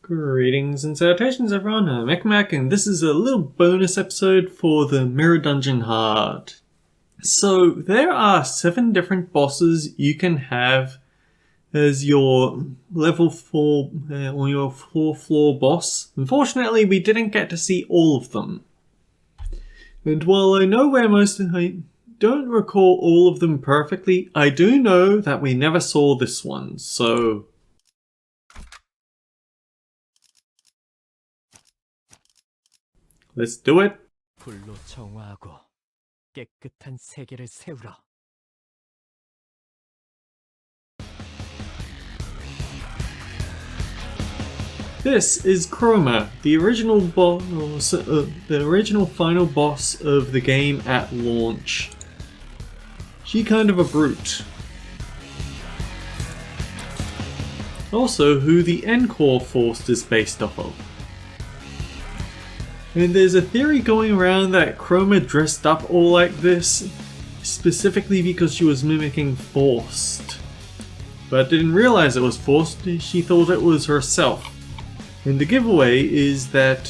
Greetings and salutations everyone, I'm Ekmak and this is a little bonus episode for the Mirror Dungeon Hard. So there are 7 different bosses you can have as your level 4 or your 4th floor boss. Unfortunately we didn't get to see all of them. And while I know where I don't recall all of them perfectly, I do know that we never saw this one, so let's do it. 불로 정화하고 깨끗한 세계를 세우라. This is Chroma, the original boss, the original final boss of the game at launch. She kind of a brute. Also, who the Encore Force is based off of. And there's a theory going around that Chroma dressed up all like this specifically because she was mimicking Forced. But didn't realize it was Forced, she thought it was herself. And the giveaway is that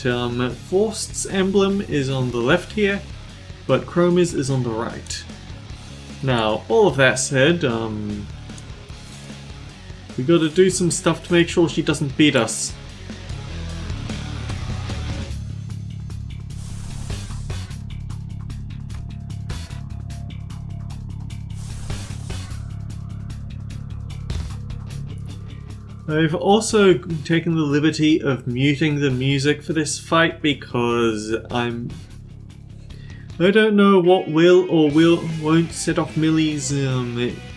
Forced's emblem is on the left here, but Chroma's is on the right. Now, all of that said, we gotta do some stuff to make sure she doesn't beat us. I've also taken the liberty of muting the music for this fight because I don't know what will or won't set off Millie's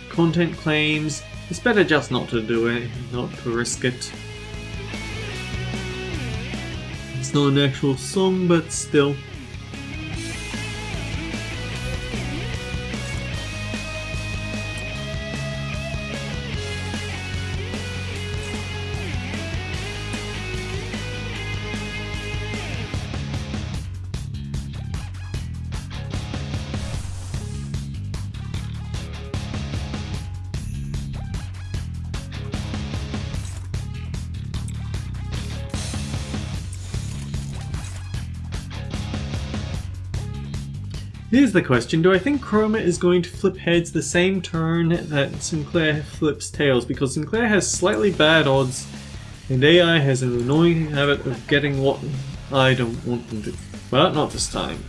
content claims. It's better just not to do it, not to risk it. It's not an actual song, but still. Here's the question, do I think Chroma is going to flip heads the same turn that Sinclair flips tails? Because Sinclair has slightly bad odds and AI has an annoying habit of getting what I don't want them to. But not this time.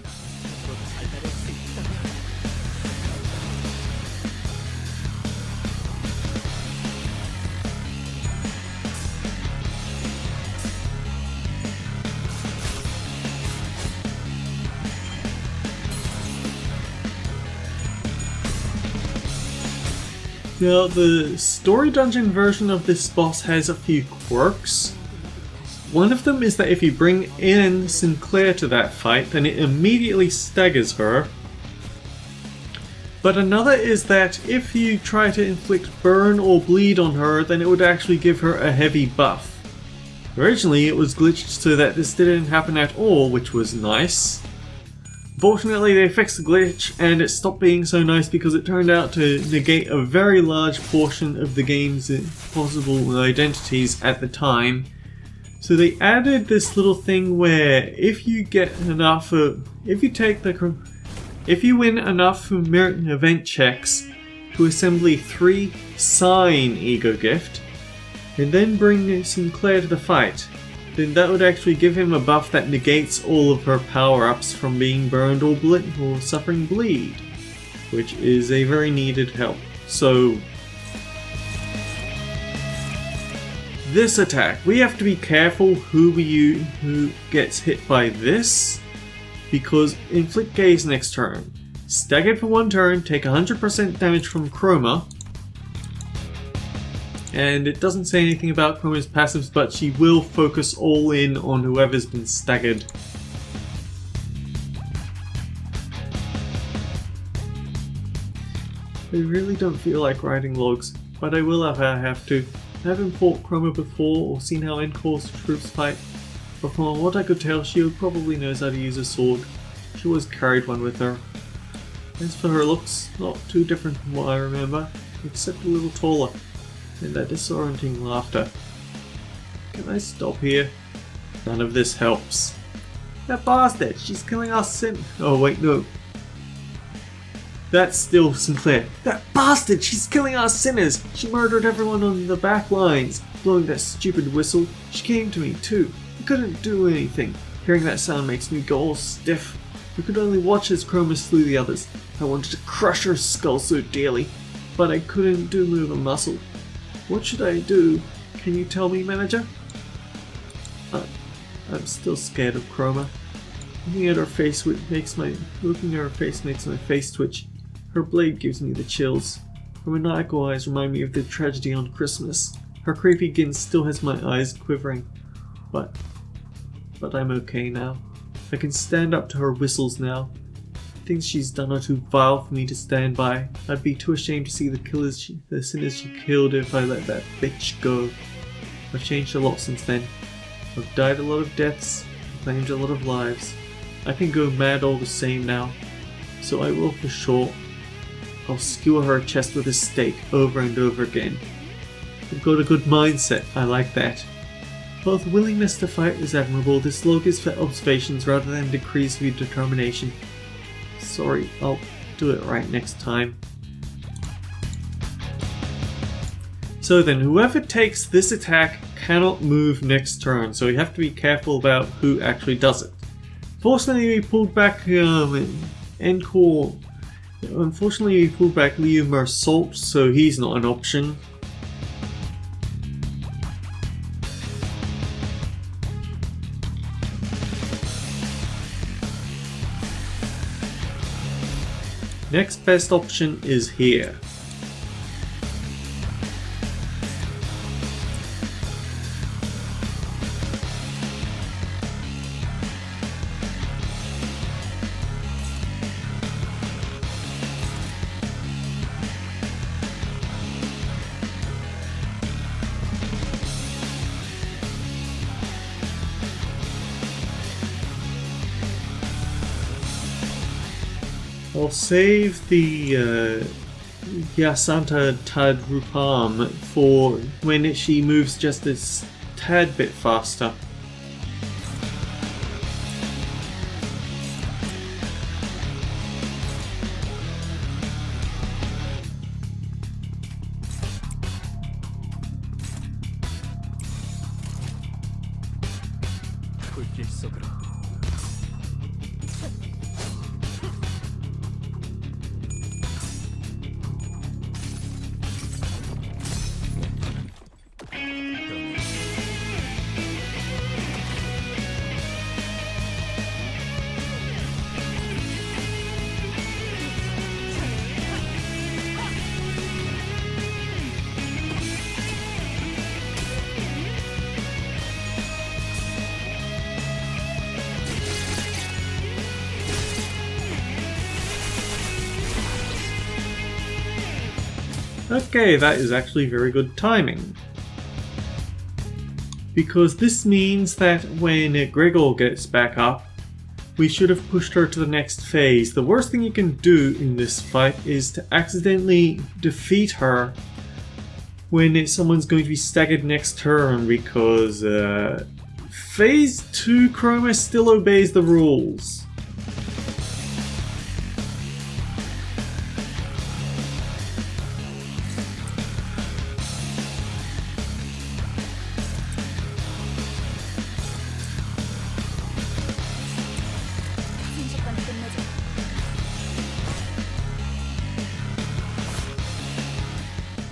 Now, the story dungeon version of this boss has a few quirks. One of them is that if you bring in Sinclair to that fight, then it immediately staggers her. But another is that if you try to inflict burn or bleed on her, then it would actually give her a heavy buff. Originally it was glitched so that this didn't happen at all, which was nice. Fortunately, they fixed the glitch and it stopped being so nice because it turned out to negate a very large portion of the game's possible identities at the time. So they added this little thing where if you get enough, if you win enough event checks to assembly 3 sign ego gift, and then bring Sinclair to the fight, then that would actually give him a buff that negates all of her power-ups from being burned or suffering bleed, which is a very needed help. So this attack, we have to be careful who gets hit by this, because inflict gaze next turn. Staggered for 1 turn, take 100% damage from Chroma. And it doesn't say anything about Chroma's passives, but she will focus all in on whoever's been staggered. I really don't feel like writing logs, but I will if I have to. I haven't fought Chroma before or seen how Encore's troops fight, but from what I could tell, she probably knows how to use a sword. She always carried one with her. As for her looks, not too different from what I remember, except a little taller. And that disorienting laughter. Can I stop here? None of this helps. That bastard! She's killing our sin. Oh wait, no. That's still Sinclair. That bastard! She's killing our sinners! She murdered everyone on the back lines. Blowing that stupid whistle. She came to me too. I couldn't do anything. Hearing that sound makes me go all stiff. I could only watch as Chroma slew the others. I wanted to crush her skull so dearly, but I couldn't move a muscle. What should I do? Can you tell me, manager? I'm still scared of Chroma. Looking at her face makes my face twitch. Her blade gives me the chills. Her maniacal eyes remind me of the tragedy on Christmas. Her creepy grin still has my eyes quivering. But I'm okay now. I can stand up to her whistles now. Things she's done are too vile for me to stand by. I'd be too ashamed to see the sinners she killed if I let that bitch go. I've changed a lot since then. I've died a lot of deaths, claimed a lot of lives. I can go mad all the same now. So I will for sure. I'll skewer her chest with a stake over and over again. I've got a good mindset, I like that. While the willingness to fight is admirable, this log is for observations rather than decrees for determination. Sorry, I'll do it right next time. So then, whoever takes this attack cannot move next turn, so you have to be careful about who actually does it. Fortunately, we pulled back Encore. Unfortunately, we pulled back Liu Mersault, so he's not an option. Next best option is here. I'll save the Yasanta Tadrupam for when she moves just a tad bit faster. 불길 속으로. Okay, that is actually very good timing. Because this means that when Gregor gets back up, we should have pushed her to the next phase. The worst thing you can do in this fight is to accidentally defeat her when someone's going to be staggered next turn, because Phase 2 Chroma still obeys the rules.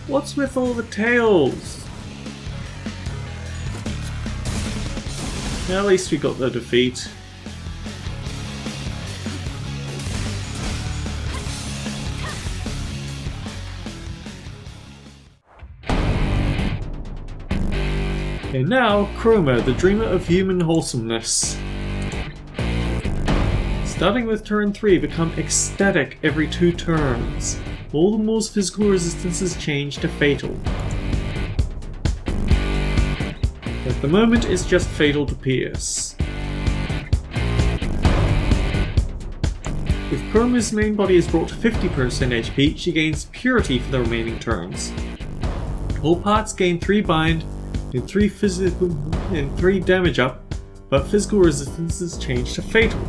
What's with all the tails? At least we got the defeat. And now, Chroma, the dreamer of human wholesomeness. Starting with turn 3, become ecstatic every 2 turns. All the move's physical resistances change to fatal. At the moment, it's just fatal to pierce. If Chroma's main body is brought to 50% HP, she gains purity for the remaining turns. All parts gain 3 bind, and 3 physical and 3 damage up, but physical resistance is changed to fatal.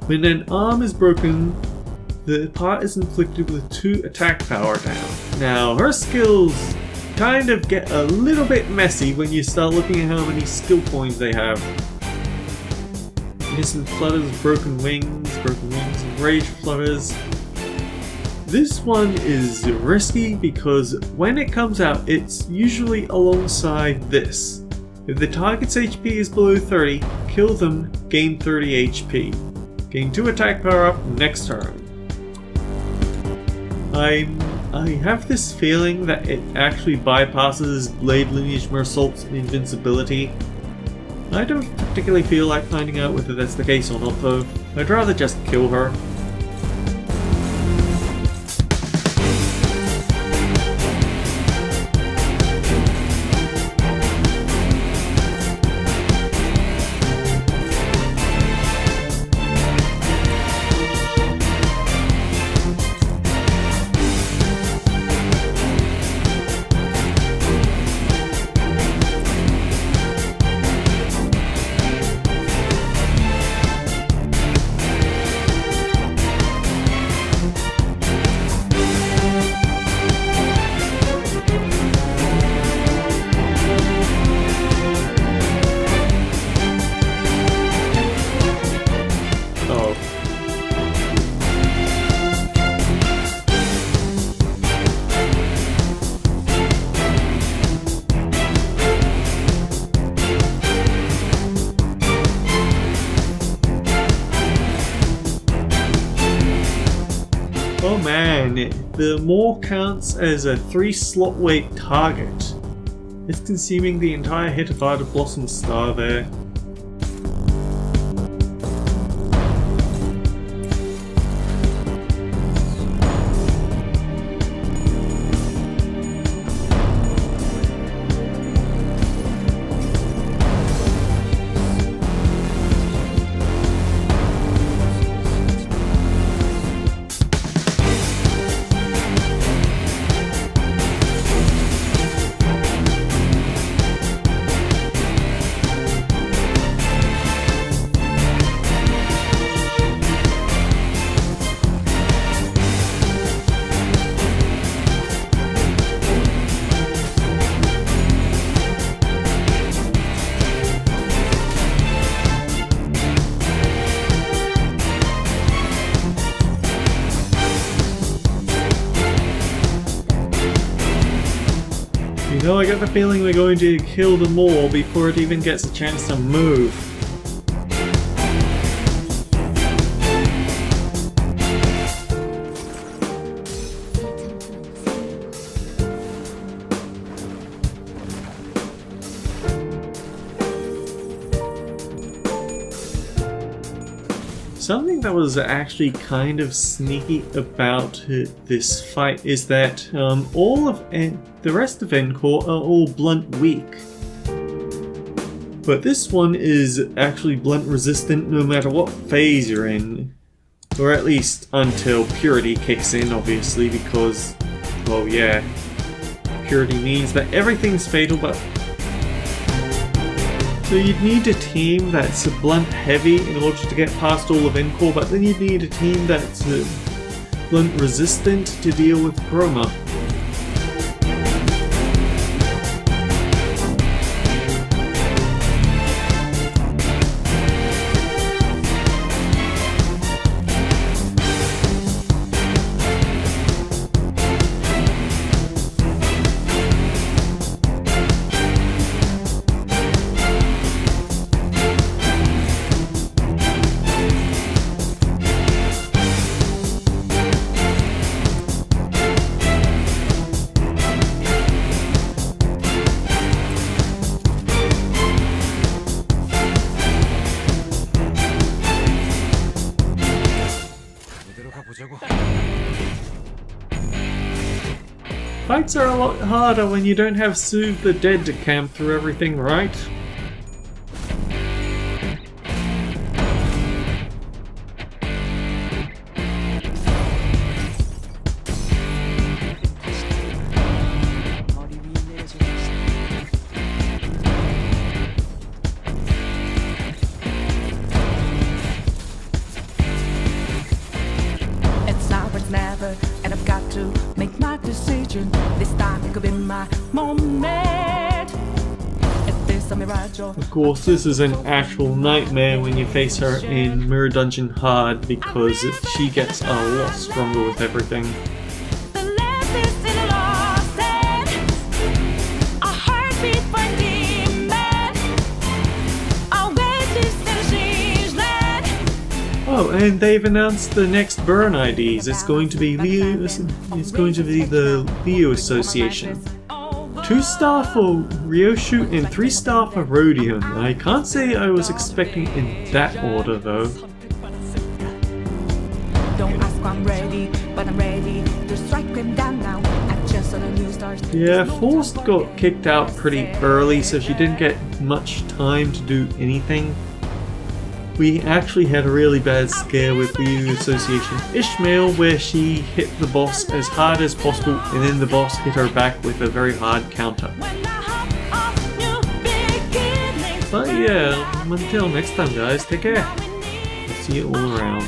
When an arm is broken, the part is inflicted with 2 attack power down. Now her skills kind of get a little bit messy when you start looking at how many skill points they have. Innocent Flutters, Broken Wings, and Rage Flutters. This one is risky because when it comes out, it's usually alongside this. If the target's HP is below 30, kill them, gain 30 HP. Gain 2 attack power up next turn. I have this feeling that it actually bypasses Blade Lineage Mersault's invincibility. I don't particularly feel like finding out whether that's the case or not though. I'd rather just kill her. Oh man, the Maw counts as a 3 slot weight target. It's consuming the entire hit of Art of Blossom Star there. You know, I get the feeling we're going to kill them all before it even gets a chance to move. Something that was actually kind of sneaky about this fight is that the rest of Encore are all blunt weak. But this one is actually blunt resistant no matter what phase you're in. Or at least until Purity kicks in, obviously, because, well yeah, Purity means that everything's fatal, but so you'd need a team that's blunt heavy in order to get past all of Encore, but then you'd need a team that's blunt resistant to deal with Chroma. Fights are a lot harder when you don't have Soothe the Dead to camp through everything, right? Of course, this is an actual nightmare when you face her in Mirror Dungeon Hard because she gets a lot stronger with everything. Oh, and they've announced the next burn IDs. It's going to be the Leo Association. 2-star for Ryoshu and 3-star for Rhodium. I can't say I was expecting in that order though. Yeah, Forrest got kicked out pretty early, so she didn't get much time to do anything. We actually had a really bad scare with the Association Ishmael where she hit the boss as hard as possible and then the boss hit her back with a very hard counter. But yeah, until next time guys, take care. I'll see you all around.